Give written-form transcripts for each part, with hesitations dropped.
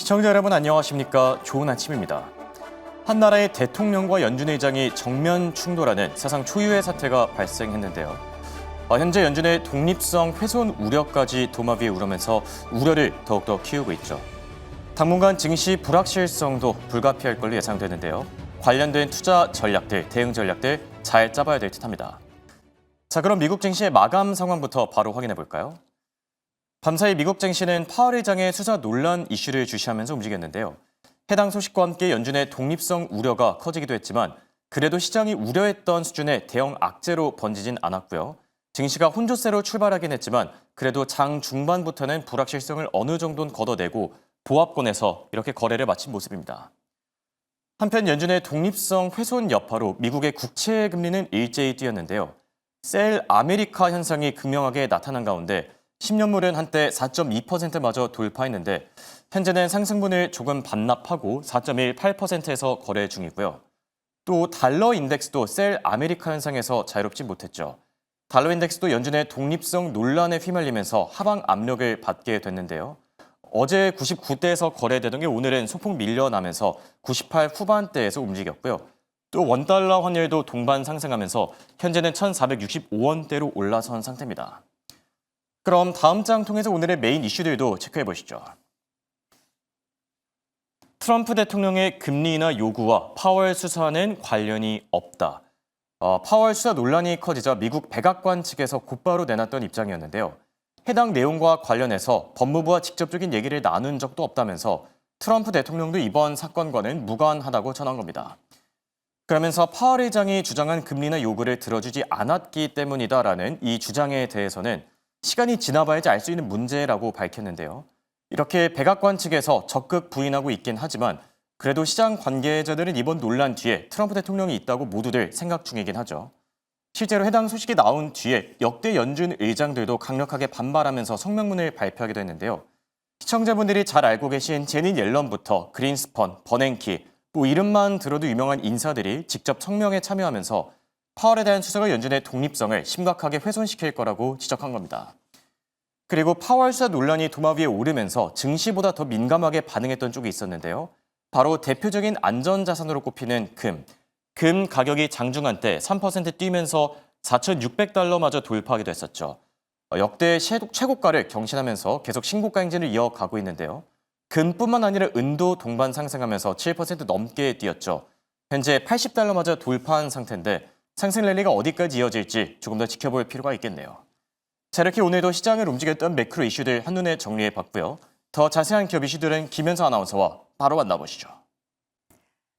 시청자 여러분 안녕하십니까? 좋은 아침입니다. 한 나라의 대통령과 연준 의장이 정면 충돌하는 사상 초유의 사태가 발생했는데요. 현재 연준의 독립성 훼손 우려까지 도마 위에 오르면서 우려를 더욱더 키우고 있죠. 당분간 증시 불확실성도 불가피할 걸로 예상되는데요. 관련된 투자 전략들, 대응 전략들 잘 짜봐야 될 듯합니다. 자, 그럼 미국 증시의 마감 상황부터 바로 확인해 볼까요? 밤사이 미국 증시는 파월 의장의 수사 논란 이슈를 주시하면서 움직였는데요. 해당 소식과 함께 연준의 독립성 우려가 커지기도 했지만 그래도 시장이 우려했던 수준의 대형 악재로 번지진 않았고요. 증시가 혼조세로 출발하긴 했지만 그래도 장 중반부터는 불확실성을 어느 정도는 걷어내고 보합권에서 이렇게 거래를 마친 모습입니다. 한편 연준의 독립성 훼손 여파로 미국의 국채 금리는 일제히 뛰었는데요. 셀 아메리카 현상이 극명하게 나타난 가운데 10년물은 한때 4.2%마저 돌파했는데 현재는 상승분을 조금 반납하고 4.18%에서 거래 중이고요. 또 달러 인덱스도 셀 아메리카 현상에서 자유롭지 못했죠. 달러 인덱스도 연준의 독립성 논란에 휘말리면서 하방 압력을 받게 됐는데요. 어제 99대에서 거래되던 게 오늘은 소폭 밀려나면서 98 후반대에서 움직였고요. 또 원달러 환율도 동반 상승하면서 현재는 1,465원대로 올라선 상태입니다. 그럼 다음 장 통해서 오늘의 메인 이슈들도 체크해 보시죠. 트럼프 대통령의 금리 인하 요구와 파월 수사는 관련이 없다. 파월 수사 논란이 커지자 미국 백악관 측에서 곧바로 내놨던 입장이었는데요. 해당 내용과 관련해서 법무부와 직접적인 얘기를 나눈 적도 없다면서 트럼프 대통령도 이번 사건과는 무관하다고 전한 겁니다. 그러면서 파월 의장이 주장한 금리 인하 요구를 들어주지 않았기 때문이다라는 이 주장에 대해서는 시간이 지나봐야지 알 수 있는 문제라고 밝혔는데요. 이렇게 백악관 측에서 적극 부인하고 있긴 하지만 그래도 시장 관계자들은 이번 논란 뒤에 트럼프 대통령이 있다고 모두들 생각 중이긴 하죠. 실제로 해당 소식이 나온 뒤에 역대 연준 의장들도 강력하게 반발하면서 성명문을 발표하기도 했는데요. 시청자분들이 잘 알고 계신 제닛 옐런부터 그린스펀, 버냉키, 뭐 이름만 들어도 유명한 인사들이 직접 성명에 참여하면서 파월에 대한 수사가 연준의 독립성을 심각하게 훼손시킬 거라고 지적한 겁니다. 그리고 파월 수사 논란이 도마 위에 오르면서 증시보다 더 민감하게 반응했던 쪽이 있었는데요. 바로 대표적인 안전자산으로 꼽히는 금. 금 가격이 장중한 때 3% 뛰면서 4,600달러마저 돌파하기도 했었죠. 역대 최고가를 경신하면서 계속 신고가 행진을 이어가고 있는데요. 금뿐만 아니라 은도 동반 상승하면서 7% 넘게 뛰었죠. 현재 80달러마저 돌파한 상태인데 상승 랠리가 어디까지 이어질지 조금 더 지켜볼 필요가 있겠네요. 자, 이렇게 오늘도 시장을 움직였던 매크로 이슈들 한눈에 정리해봤고요. 더 자세한 기업 이슈들은 김현서 아나운서와 바로 만나보시죠.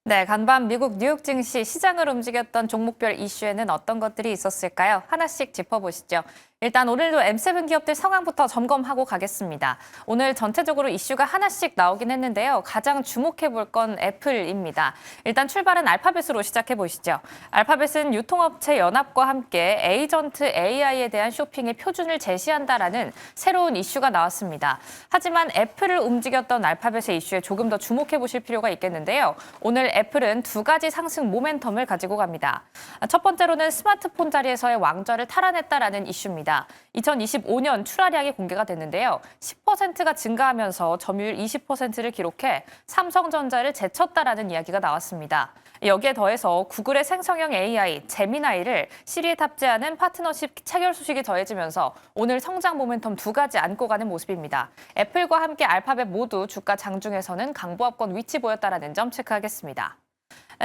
네, 간밤 미국 뉴욕 증시 시장을 움직였던 종목별 이슈에는 어떤 것들이 있었을까요? 하나씩 짚어보시죠. 일단 오늘도 M7 기업들 상황부터 점검하고 가겠습니다. 오늘 전체적으로 이슈가 하나씩 나오긴 했는데요. 가장 주목해볼 건 애플입니다. 일단 출발은 알파벳으로 시작해보시죠. 알파벳은 유통업체 연합과 함께 에이전트 AI에 대한 쇼핑의 표준을 제시한다라는 새로운 이슈가 나왔습니다. 하지만 애플을 움직였던 알파벳의 이슈에 조금 더 주목해보실 필요가 있겠는데요. 오늘 애플은 두 가지 상승 모멘텀을 가지고 갑니다. 첫 번째로는 스마트폰 자리에서의 왕좌를 탈환했다라는 이슈입니다. 2025년 출하량이 공개가 됐는데요. 10%가 증가하면서 점유율 20%를 기록해 삼성전자를 제쳤다라는 이야기가 나왔습니다. 여기에 더해서 구글의 생성형 AI, 제미나이를 시리에 탑재하는 파트너십 체결 소식이 더해지면서 오늘 성장 모멘텀 두 가지 안고 가는 모습입니다. 애플과 함께 알파벳 모두 주가 장중에서는 강보합권 위치 보였다라는 점 체크하겠습니다.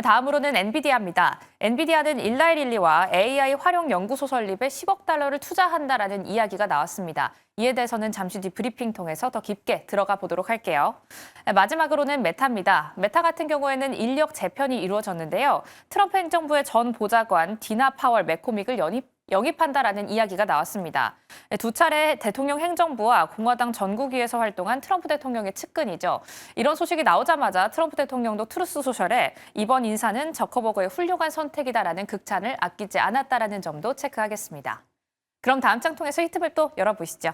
다음으로는 엔비디아입니다. 엔비디아는 일라이 릴리와 AI 활용 연구소 설립에 10억 달러를 투자한다라는 이야기가 나왔습니다. 이에 대해서는 잠시 뒤 브리핑 통해서 더 깊게 들어가 보도록 할게요. 마지막으로는 메타입니다. 메타 같은 경우에는 인력 재편이 이루어졌는데요. 트럼프 행정부의 전 보좌관 디나 파월 맥코믹을 영입한다라는 이야기가 나왔습니다. 두 차례 대통령 행정부와 공화당 전국위에서 활동한 트럼프 대통령의 측근이죠. 이런 소식이 나오자마자 트럼프 대통령도 트루스 소셜에 이번 인사는 저커버거의 훌륭한 선택이다라는 극찬을 아끼지 않았다라는 점도 체크하겠습니다. 그럼 다음 장 통해서 히트맵 또 열어보시죠.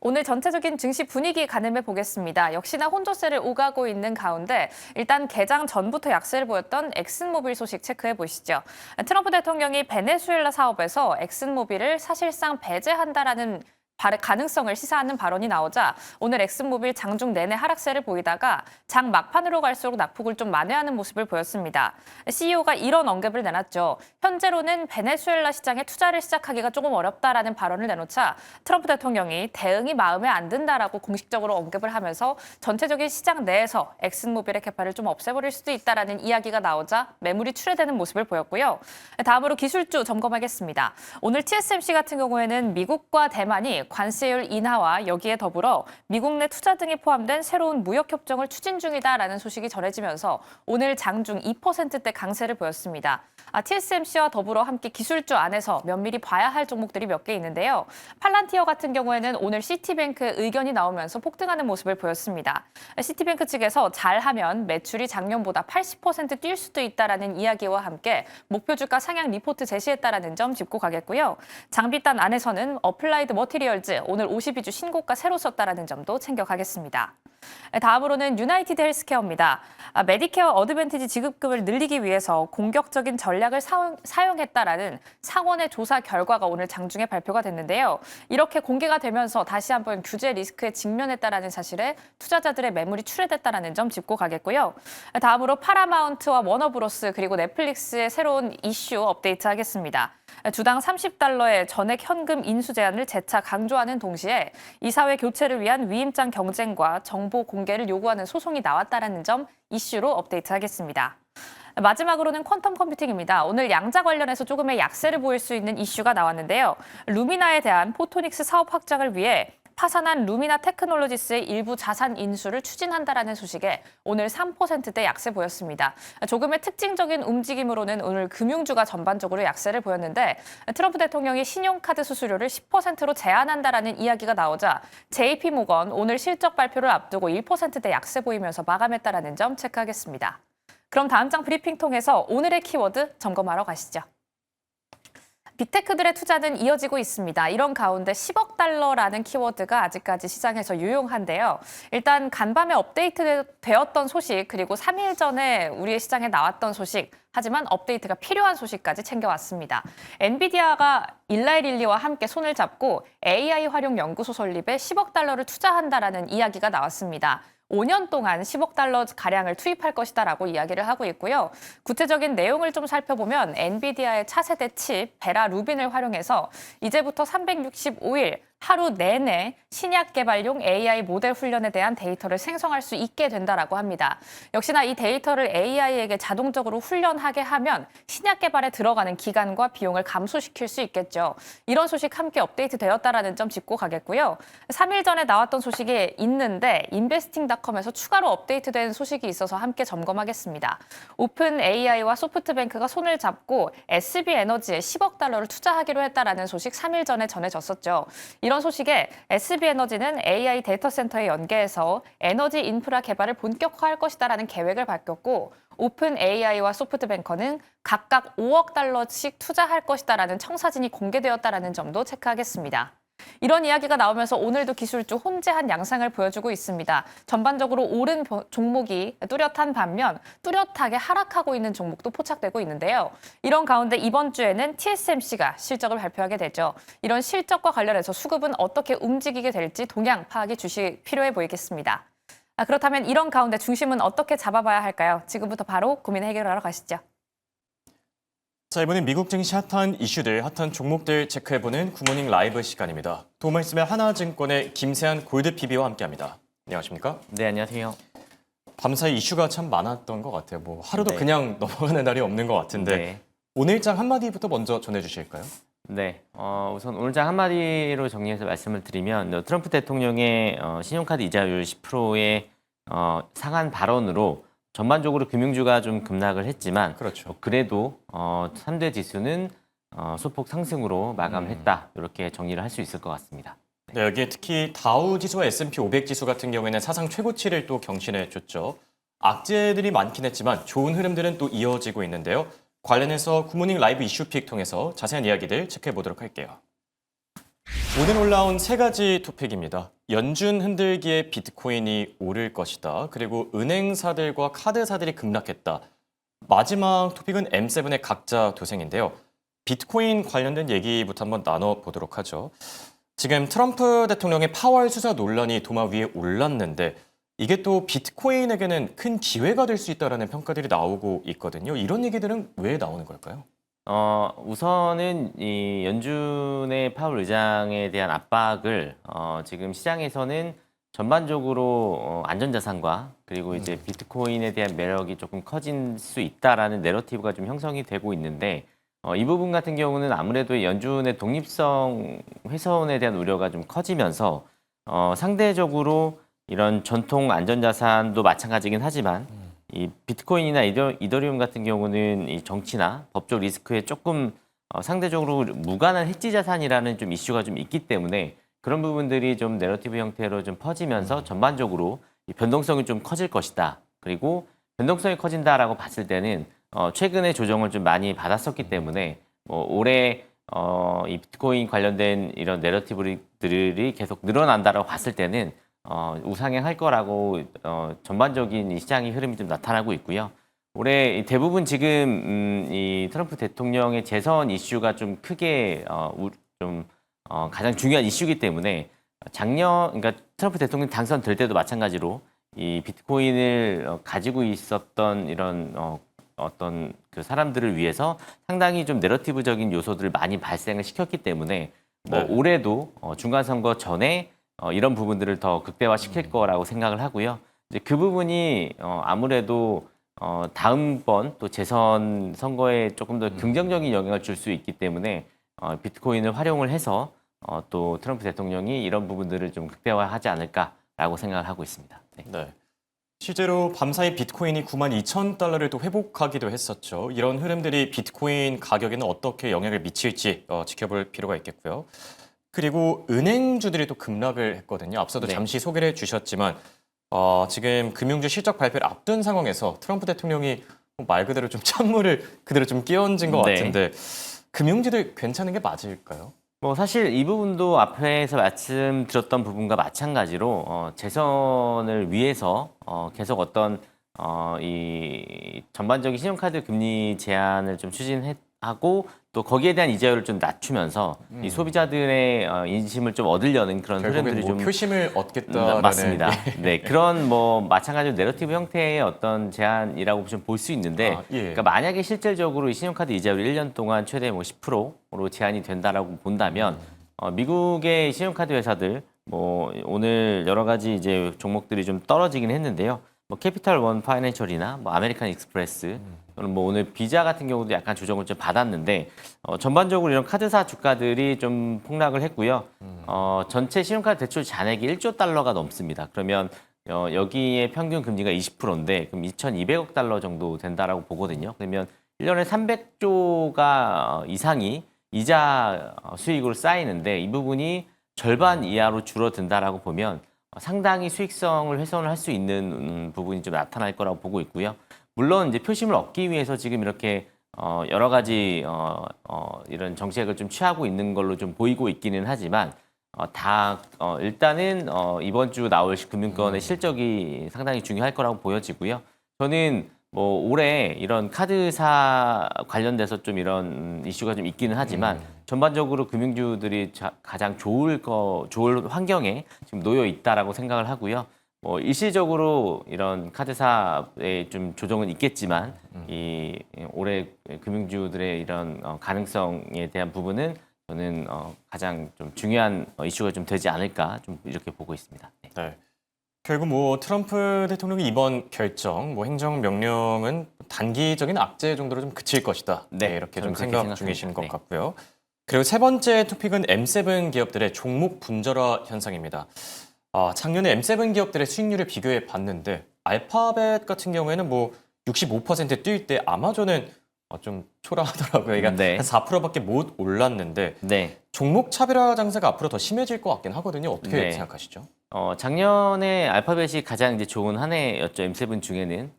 오늘 전체적인 증시 분위기 가늠해 보겠습니다. 역시나 혼조세를 오가고 있는 가운데 일단 개장 전부터 약세를 보였던 엑슨모빌 소식 체크해 보시죠. 트럼프 대통령이 베네수엘라 사업에서 엑슨모빌을 사실상 배제한다라는 가능성을 시사하는 발언이 나오자 오늘 엑슨모빌 장중 내내 하락세를 보이다가 장 막판으로 갈수록 낙폭을 좀 만회하는 모습을 보였습니다. CEO가 이런 언급을 내놨죠. 현재로는 베네수엘라 시장에 투자를 시작하기가 조금 어렵다라는 발언을 내놓자 트럼프 대통령이 대응이 마음에 안 든다라고 공식적으로 언급을 하면서 전체적인 시장 내에서 엑슨모빌의 캐파를 좀 없애버릴 수도 있다라는 이야기가 나오자 매물이 출회되는 모습을 보였고요. 다음으로 기술주 점검하겠습니다. 오늘 TSMC 같은 경우에는 미국과 대만이 관세율 인하와 여기에 더불어 미국 내 투자 등이 포함된 새로운 무역 협정을 추진 중이다라는 소식이 전해지면서 오늘 장중 2%대 강세를 보였습니다. TSMC와 더불어 함께 기술주 안에서 면밀히 봐야 할 종목들이 몇 개 있는데요. 팔란티어 같은 경우에는 오늘 시티뱅크 의견이 나오면서 폭등하는 모습을 보였습니다. 시티뱅크 측에서 잘하면 매출이 작년보다 80% 뛸 수도 있다라는 이야기와 함께 목표 주가 상향 리포트 제시했다라는 점 짚고 가겠고요. 장비단 안에서는 어플라이드 머티리얼즈 오늘 52주 신고가 새로 썼다라는 점도 챙겨가겠습니다. 다음으로는 유나이티드 헬스케어입니다. 메디케어 어드밴티지 지급금을 늘리기 위해서 공격적인 전략을 사용했다라는 상원의 조사 결과가 오늘 장중에 발표가 됐는데요. 이렇게 공개가 되면서 다시 한번 규제 리스크에 직면했다라는 사실에 투자자들의 매물이 출회됐다라는 점 짚고 가겠고요. 다음으로 파라마운트와 워너브로스 그리고 넷플릭스의 새로운 이슈 업데이트하겠습니다. 주당 $30의 전액 현금 인수 제한을 재차 강조하는 동시에 이사회 교체를 위한 위임장 경쟁과 정보 공개를 요구하는 소송이 나왔다라는 점 이슈로 업데이트하겠습니다. 마지막으로는 퀀텀 컴퓨팅입니다. 오늘 양자 관련해서 조금의 약세를 보일 수 있는 이슈가 나왔는데요. 루미나에 대한 포토닉스 사업 확장을 위해 파산한 루미나 테크놀로지스의 일부 자산 인수를 추진한다라는 소식에 오늘 3%대 약세 보였습니다. 조금의 특징적인 움직임으로는 오늘 금융주가 전반적으로 약세를 보였는데 트럼프 대통령이 신용카드 수수료를 10%로 제한한다라는 이야기가 나오자 JP모건 오늘 실적 발표를 앞두고 1%대 약세 보이면서 마감했다라는 점 체크하겠습니다. 그럼 다음 장 브리핑 통해서 오늘의 키워드 점검하러 가시죠. 빅테크들의 투자는 이어지고 있습니다. 이런 가운데 10억 달러라는 키워드가 아직까지 시장에서 유용한데요. 일단 간밤에 업데이트되었던 소식 그리고 3일 전에 우리의 시장에 나왔던 소식 하지만 업데이트가 필요한 소식까지 챙겨왔습니다. 엔비디아가 일라이 릴리와 함께 손을 잡고 AI 활용 연구소 설립에 10억 달러를 투자한다라는 이야기가 나왔습니다. 5년 동안 10억 달러 가량을 투입할 것이다라고 이야기를 하고 있고요. 구체적인 내용을 좀 살펴보면 엔비디아의 차세대 칩 베라 루빈을 활용해서 이제부터 365일 하루 내내 신약 개발용 AI 모델 훈련에 대한 데이터를 생성할 수 있게 된다라고 합니다. 역시나 이 데이터를 AI에게 자동적으로 훈련하게 하면 신약 개발에 들어가는 기간과 비용을 감소시킬 수 있겠죠. 이런 소식 함께 업데이트되었다라는 점 짚고 가겠고요. 3일 전에 나왔던 소식이 있는데 인베스팅닷컴에서 추가로 업데이트된 소식이 있어서 함께 점검하겠습니다. 오픈 AI와 소프트뱅크가 손을 잡고 SB 에너지에 10억 달러를 투자하기로 했다라는 소식 3일 전에 전해졌었죠. 이런 소식에 SB에너지는 AI 데이터 센터에 연계해서 에너지 인프라 개발을 본격화할 것이다라는 계획을 밝혔고 오픈 AI와 소프트뱅커는 각각 5억 달러씩 투자할 것이다라는 청사진이 공개되었다라는 점도 체크하겠습니다. 이런 이야기가 나오면서 오늘도 기술주 혼재한 양상을 보여주고 있습니다. 전반적으로 오른 종목이 뚜렷한 반면 뚜렷하게 하락하고 있는 종목도 포착되고 있는데요. 이런 가운데 이번 주에는 TSMC가 실적을 발표하게 되죠. 이런 실적과 관련해서 수급은 어떻게 움직이게 될지 동향 파악이 필요해 보이겠습니다. 그렇다면 이런 가운데 중심은 어떻게 잡아봐야 할까요? 지금부터 바로 고민 해결하러 가시죠. 자, 이번엔 미국 증시 핫한 이슈들, 핫한 종목들 체크해보는 굿모닝 라이브 시간입니다. 도움 있으면 하나증권의 김세한 골드 PB와 함께합니다. 안녕하십니까? 네, 안녕하세요. 밤사이 이슈가 참 많았던 것 같아요. 뭐 하루도 네. 그냥 넘어가는 날이 없는 것 같은데 네. 오늘장 한마디부터 먼저 전해주실까요? 네, 우선 오늘장 한마디로 정리해서 말씀을 드리면 트럼프 대통령의 신용카드 이자율 10%의 상한 발언으로 전반적으로 금융주가 좀 급락을 했지만 그렇죠. 그래도 3대 지수는 소폭 상승으로 마감했다. 이렇게 정리를 할 수 있을 것 같습니다. 네, 여기에 특히 다우 지수와 S&P 500 지수 같은 경우에는 사상 최고치를 또 경신해 줬죠. 악재들이 많긴 했지만 좋은 흐름들은 또 이어지고 있는데요. 관련해서 굿모닝 라이브 이슈픽 통해서 자세한 이야기들 체크해 보도록 할게요. 오늘 올라온 세 가지 토픽입니다. 연준 흔들기에 비트코인이 오를 것이다. 그리고 은행사들과 카드사들이 급락했다. 마지막 토픽은 M7의 각자 도생인데요. 비트코인 관련된 얘기부터 한번 나눠보도록 하죠. 지금 트럼프 대통령의 파월 수사 논란이 도마 위에 올랐는데 이게 또 비트코인에게는 큰 기회가 될 수 있다라는 평가들이 나오고 있거든요. 이런 얘기들은 왜 나오는 걸까요? 우선은 이 연준의 파월 의장에 대한 압박을 지금 시장에서는 전반적으로 안전자산과 그리고 이제 비트코인에 대한 매력이 조금 커질 수 있다라는 내러티브가 좀 형성이 되고 있는데 이 부분 같은 경우는 아무래도 연준의 독립성 훼손에 대한 우려가 좀 커지면서 상대적으로 이런 전통 안전자산도 마찬가지긴 하지만 이 비트코인이나 이더리움 같은 경우는 이 정치나 법적 리스크에 조금 상대적으로 무관한 해지 자산이라는 좀 이슈가 좀 있기 때문에 그런 부분들이 좀 내러티브 형태로 좀 퍼지면서 전반적으로 이 변동성이 좀 커질 것이다. 그리고 변동성이 커진다라고 봤을 때는 최근에 조정을 좀 많이 받았었기 때문에 뭐 올해 이 비트코인 관련된 이런 내러티브들이 계속 늘어난다라고 봤을 때는 우상향할 거라고 전반적인 이 시장의 흐름이 좀 나타나고 있고요. 올해 대부분 지금 이 트럼프 대통령의 재선 이슈가 좀 크게 가장 중요한 이슈이기 때문에 그러니까 트럼프 대통령 당선될 때도 마찬가지로 이 비트코인을 가지고 있었던 이런 어떤 그 사람들을 위해서 상당히 좀 내러티브적인 요소들을 많이 발생을 시켰기 때문에 뭐 네. 올해도 중간 선거 전에 이런 부분들을 더 극대화시킬 거라고 생각을 하고요. 이제 그 부분이 아무래도 다음번 또 재선 선거에 조금 더 긍정적인 영향을 줄 수 있기 때문에 비트코인을 활용을 해서 또 트럼프 대통령이 이런 부분들을 좀 극대화하지 않을까라고 생각을 하고 있습니다. 네. 네. 실제로 밤사이 비트코인이 92,000달러를 또 회복하기도 했었죠. 이런 흐름들이 비트코인 가격에는 어떻게 영향을 미칠지 지켜볼 필요가 있겠고요. 그리고 은행주들이 또 급락을 했거든요. 앞서도 네. 잠시 소개를 해주셨지만 지금 금융주 실적 발표를 앞둔 상황에서 트럼프 대통령이 말 그대로 좀 찬물을 그대로 좀 끼얹은 것 네. 같은데 금융주들 괜찮은 게 맞을까요? 뭐 사실 이 부분도 앞에서 말씀드렸던 부분과 마찬가지로 재선을 위해서 계속 어떤 이 전반적인 신용카드 금리 제한을 좀 추진하고 또 거기에 대한 이자율을 좀 낮추면서 이 소비자들의 인심을 좀 얻으려는 그런 결국엔 흐름들이 뭐 좀 표심을 얻겠다라는 맞습니다. 네, 그런 뭐 마찬가지로 내러티브 형태의 어떤 제한이라고 좀 볼 수 있는데, 아, 예. 그러니까 만약에 실질적으로 이 신용카드 이자율이 1년 동안 최대 뭐 10%로 제한이 된다라고 본다면 미국의 신용카드 회사들 뭐 오늘 여러 가지 이제 종목들이 좀 떨어지긴 했는데요. 뭐 캐피탈 원 파이낸셜이나 뭐 아메리칸 익스프레스 또는 뭐 오늘 비자 같은 경우도 약간 조정을 좀 받았는데 전반적으로 이런 카드사 주가들이 좀 폭락을 했고요. 전체 신용카드 대출 잔액이 1조 달러가 넘습니다. 그러면 여기에 평균 금리가 20%인데 그럼 2,200억 달러 정도 된다라고 보거든요. 그러면 1년에 300조가 이상이 이자 수익으로 쌓이는데 이 부분이 절반 이하로 줄어든다라고 보면 상당히 수익성을 훼손을 할 수 있는 부분이 좀 나타날 거라고 보고 있고요. 물론 이제 표심을 얻기 위해서 지금 이렇게 여러 가지 이런 정책을 좀 취하고 있는 걸로 좀 보이고 있기는 하지만 일단은 이번 주 나올 금융권의 실적이 상당히 중요할 거라고 보여지고요. 저는 뭐 올해 이런 카드사 관련돼서 좀 이런 이슈가 좀 있기는 하지만 전반적으로 금융주들이 가장 좋을 환경에 지금 놓여 있다라고 생각을 하고요. 뭐 일시적으로 이런 카드사의 좀 조정은 있겠지만 이 올해 금융주들의 이런 가능성에 대한 부분은 저는 가장 좀 중요한 이슈가 좀 되지 않을까 좀 이렇게 보고 있습니다. 네. 네. 결국 뭐 트럼프 대통령의 이번 결정, 뭐 행정명령은 단기적인 악재 정도로 좀 그칠 것이다. 네, 이렇게 저는 좀 그렇게 생각 생각합니다. 중이신 것 네. 같고요. 그리고 세 번째 토픽은 M7 기업들의 종목 분절화 현상입니다. 작년에 M7 기업들의 수익률을 비교해 봤는데 알파벳 같은 경우에는 뭐 65% 뛸 때 아마존은 좀 초라하더라고요. 그러니까 네. 한 4%밖에 못 올랐는데 네. 종목 차별화 장세가 앞으로 더 심해질 것 같긴 하거든요. 어떻게 네. 생각하시죠? 작년에 알파벳이 가장 이제 좋은 한 해였죠. M7 중에는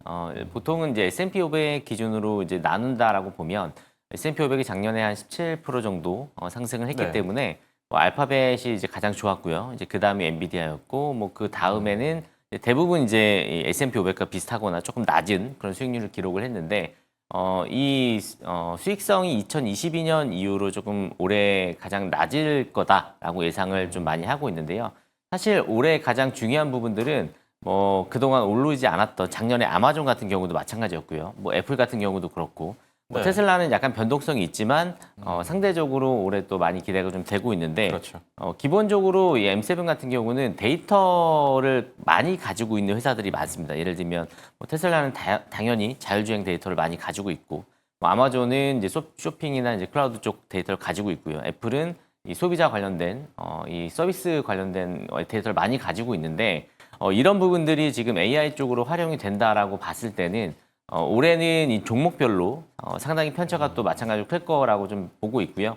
보통은 이제 S&P 500 기준으로 이제 나눈다라고 보면 S&P 500이 작년에 한 17% 정도 상승을 했기 네. 때문에 알파벳이 이제 가장 좋았고요. 이제 그 다음이 엔비디아였고 뭐 그 다음에는 대부분 이제 이 S&P 500과 비슷하거나 조금 낮은 그런 수익률을 기록을 했는데 수익성이 2022년 이후로 조금 올해 가장 낮을 거다라고 예상을 좀 많이 하고 있는데요. 사실 올해 가장 중요한 부분들은 뭐 그동안 오르지 않았던 작년에 아마존 같은 경우도 마찬가지였고요. 뭐 애플 같은 경우도 그렇고 뭐 네. 테슬라는 약간 변동성이 있지만 상대적으로 올해 또 많이 기대가 좀 되고 있는데 그렇죠. 기본적으로 이 M7 같은 경우는 데이터를 많이 가지고 있는 회사들이 많습니다. 예를 들면 뭐 테슬라는 당연히 자율주행 데이터를 많이 가지고 있고 뭐 아마존은 이제 쇼핑이나 이제 클라우드 쪽 데이터를 가지고 있고요. 애플은 이 소비자 관련된 이 서비스 관련된 데이터를 많이 가지고 있는데 이런 부분들이 지금 AI 쪽으로 활용이 된다라고 봤을 때는 올해는 이 종목별로 상당히 편차가 또 마찬가지로 클 거라고 좀 보고 있고요.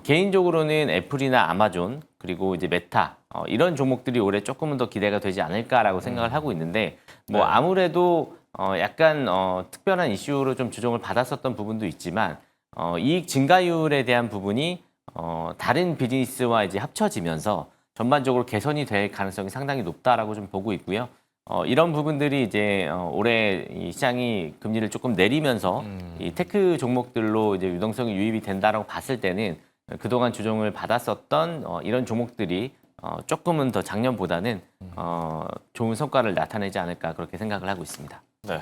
개인적으로는 애플이나 아마존 그리고 이제 메타 이런 종목들이 올해 조금은 더 기대가 되지 않을까라고 생각을 하고 있는데 뭐 네. 아무래도 약간 특별한 이슈로 좀 주목을 받았었던 부분도 있지만 이익 증가율에 대한 부분이 다른 비즈니스와 이제 합쳐지면서 전반적으로 개선이 될 가능성이 상당히 높다라고 좀 보고 있고요. 이런 부분들이 이제 올해 이 시장이 금리를 조금 내리면서 이 테크 종목들로 이제 유동성이 유입이 된다라고 봤을 때는 그동안 주종을 받았었던 이런 종목들이 조금은 더 작년보다는 좋은 성과를 나타내지 않을까 그렇게 생각을 하고 있습니다. 네.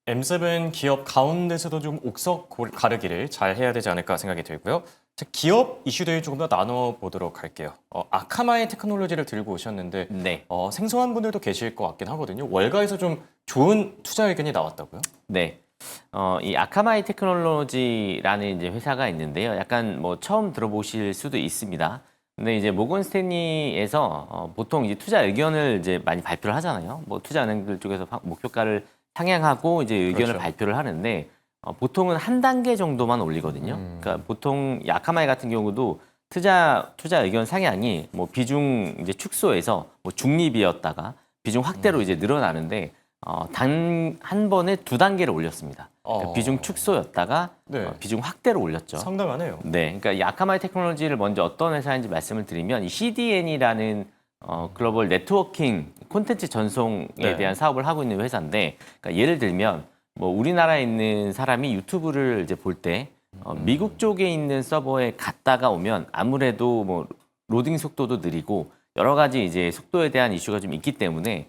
M7 기업 가운데서도 좀 옥석 가르기를 잘 해야 되지 않을까 생각이 들고요. 자, 기업 이슈들 조금 더 나눠보도록 할게요. 아카마이 테크놀로지를 들고 오셨는데 네. 생소한 분들도 계실 것 같긴 하거든요. 월가에서 좀 좋은 투자 의견이 나왔다고요? 네. 이 아카마이 테크놀로지라는 이제 회사가 있는데요. 약간 뭐 처음 들어보실 수도 있습니다. 근데 이제 모건 스탠리에서 보통 이제 투자 의견을 이제 많이 발표를 하잖아요. 뭐 투자 은행들 쪽에서 목표가를 상향하고 이제 의견을 그렇죠. 발표를 하는데 보통은 한 단계 정도만 올리거든요. 그러니까 보통 이 아카마이 같은 경우도 투자 의견 상향이 뭐 비중 이제 축소해서 뭐 중립이었다가 비중 확대로 이제 늘어나는데 단 한 번에 두 단계를 올렸습니다. 그러니까 비중 축소였다가 네. 비중 확대로 올렸죠. 상당하네요. 네, 그러니까 이 아카마이 테크놀로지를 먼저 어떤 회사인지 말씀을 드리면 이 CDN이라는 글로벌 네트워킹 콘텐츠 전송에 네. 대한 사업을 하고 있는 회사인데, 그러니까 예를 들면 뭐 우리나라에 있는 사람이 유튜브를 이제 볼 때 미국 쪽에 있는 서버에 갔다가 오면 아무래도 뭐 로딩 속도도 느리고 여러 가지 이제 속도에 대한 이슈가 좀 있기 때문에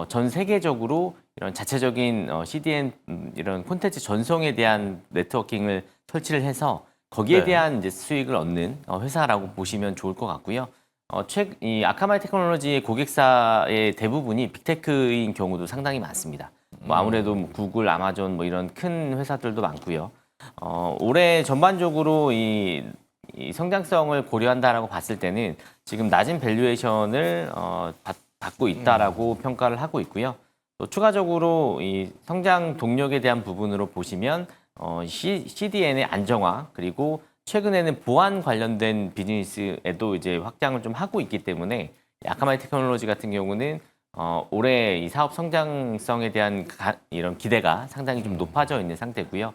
전 세계적으로 이런 자체적인 CDN 이런 콘텐츠 전송에 대한 네트워킹을 설치를 해서 거기에 네. 대한 이제 수익을 얻는 회사라고 보시면 좋을 것 같고요. 이 아카마이 테크놀로지의 고객사의 대부분이 빅테크인 경우도 상당히 많습니다. 뭐 아무래도 뭐 구글, 아마존 뭐 이런 큰 회사들도 많고요. 올해 전반적으로 이 성장성을 고려한다라고 봤을 때는 지금 낮은 밸류에이션을 받고 있다라고 평가를 하고 있고요. 또 추가적으로 이 성장 동력에 대한 부분으로 보시면 CDN의 안정화 그리고 최근에는 보안 관련된 비즈니스에도 이제 확장을 좀 하고 있기 때문에 아카마이 테크놀로지 같은 경우는 올해 이 사업 성장성에 대한 이런 기대가 상당히 좀 높아져 있는 상태고요.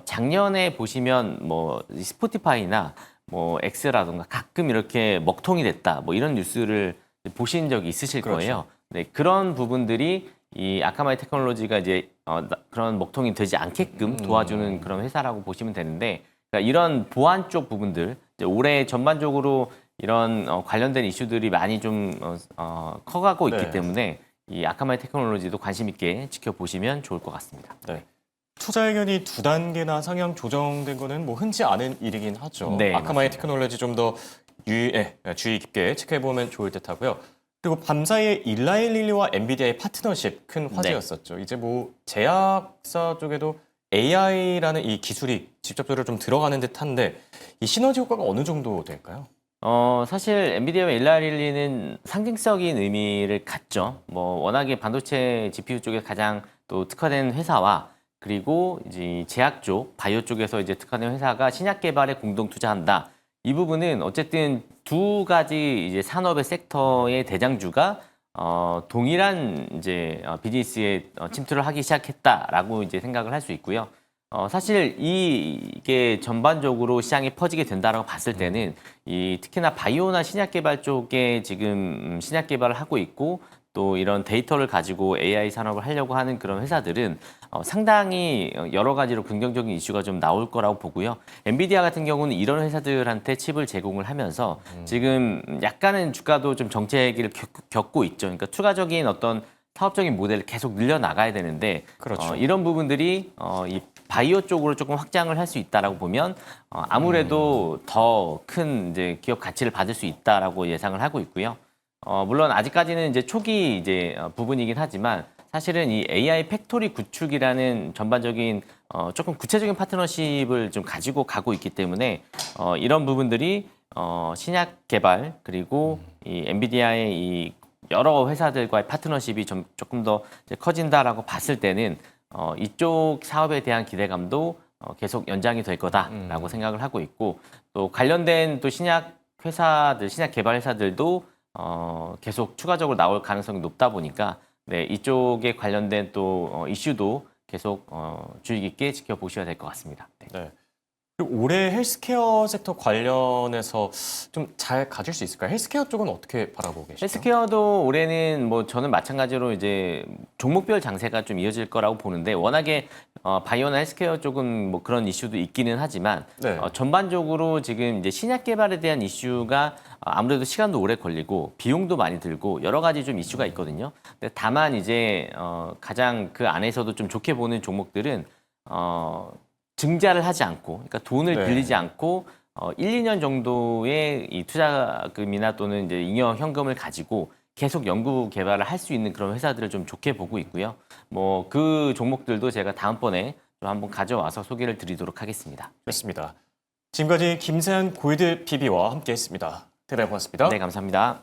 작년에 보시면 뭐 스포티파이나 뭐 X라든가 가끔 이렇게 먹통이 됐다 뭐 이런 뉴스를 보신 적이 있으실 그렇죠. 거예요. 네, 그런 부분들이 이 아카마이 테크놀로지가 이제 그런 먹통이 되지 않게끔 도와주는 그런 회사라고 보시면 되는데, 그러니까 이런 보안 쪽 부분들 이제 올해 전반적으로 이런 관련된 이슈들이 많이 좀 커가고 있기 네. 때문에 이 아카마이 테크놀로지도 관심 있게 지켜보시면 좋을 것 같습니다. 네. 투자 의견이 두 단계나 상향 조정된 거는 뭐 흔치 않은 일이긴 하죠. 네, 아카마이 맞습니다. 테크놀로지 좀 더 주의 깊게 체크해 보면 좋을 듯하고요. 그리고 밤사이에 일라일릴리와 엔비디아의 파트너십 큰 화제였었죠. 이제 뭐 제약사 쪽에도 AI라는 이 기술이 직접적으로 좀 들어가는 듯한데 이 시너지 효과가 어느 정도 될까요? 사실 엔비디아와 일라릴리는 상징적인 의미를 갖죠. 뭐 워낙에 반도체 GPU 쪽에 가장 또 특화된 회사와 그리고 이제 제약 쪽, 바이오 쪽에서 이제 특화된 회사가 신약 개발에 공동 투자한다. 이 부분은 어쨌든 두 가지 이제 산업의 섹터의 대장주가 동일한 이제 비즈니스에 침투를 하기 시작했다라고 이제 생각을 할 수 있고요. 사실 이게 전반적으로 시장에 퍼지게 된다라고 봤을 때는 이 특히나 바이오나 신약 개발 쪽에 지금 신약 개발을 하고 있고 또 이런 데이터를 가지고 AI 산업을 하려고 하는 그런 회사들은 상당히 여러 가지로 긍정적인 이슈가 좀 나올 거라고 보고요. 엔비디아 같은 경우는 이런 회사들한테 칩을 제공을 하면서 지금 약간은 주가도 좀 정체기를 겪고 있죠. 그러니까 추가적인 어떤 사업적인 모델을 계속 늘려나가야 되는데 그렇죠. 이런 부분들이 이 바이오 쪽으로 조금 확장을 할 수 있다라고 보면 아무래도 더 큰 이제 기업 가치를 받을 수 있다라고 예상을 하고 있고요. 물론 아직까지는 이제 초기 이제 부분이긴 하지만 사실은 이 AI 팩토리 구축이라는 전반적인 조금 구체적인 파트너십을 좀 가지고 가고 있기 때문에 이런 부분들이 신약 개발 그리고 이 엔비디아의 이 여러 회사들과의 파트너십이 좀 조금 더 이제 커진다라고 봤을 때는 이쪽 사업에 대한 기대감도 계속 연장이 될 거다라고 생각을 하고 있고 또 관련된 또 신약 회사들, 신약 개발 회사들도 계속 추가적으로 나올 가능성이 높다 보니까 네, 이쪽에 관련된 또 이슈도 계속 주의 깊게 지켜보셔야 될 것 같습니다. 네. 네. 그리고 올해 헬스케어 섹터 관련해서 좀 잘 가질 수 있을까요? 헬스케어 쪽은 어떻게 바라보고 계시죠? 헬스케어도 올해는 뭐 저는 마찬가지로 이제 종목별 장세가 좀 이어질 거라고 보는데 워낙에 바이오나 헬스케어 쪽은 뭐 그런 이슈도 있기는 하지만 네. 전반적으로 지금 이제 신약 개발에 대한 이슈가 아무래도 시간도 오래 걸리고 비용도 많이 들고 여러 가지 좀 이슈가 있거든요. 근데 다만 이제 가장 그 안에서도 좀 좋게 보는 종목들은 증자를 하지 않고, 그러니까 돈을 네. 빌리지 않고 1, 2년 정도의 이 투자금이나 또는 이제 잉여 현금을 가지고 계속 연구 개발을 할 수 있는 그런 회사들을 좀 좋게 보고 있고요. 뭐 그 종목들도 제가 다음번에 좀 한번 가져와서 소개를 드리도록 하겠습니다. 좋습니다. 지금까지 김세한 골드 PB와 함께했습니다. 대단히 고맙습니다. 네, 감사합니다.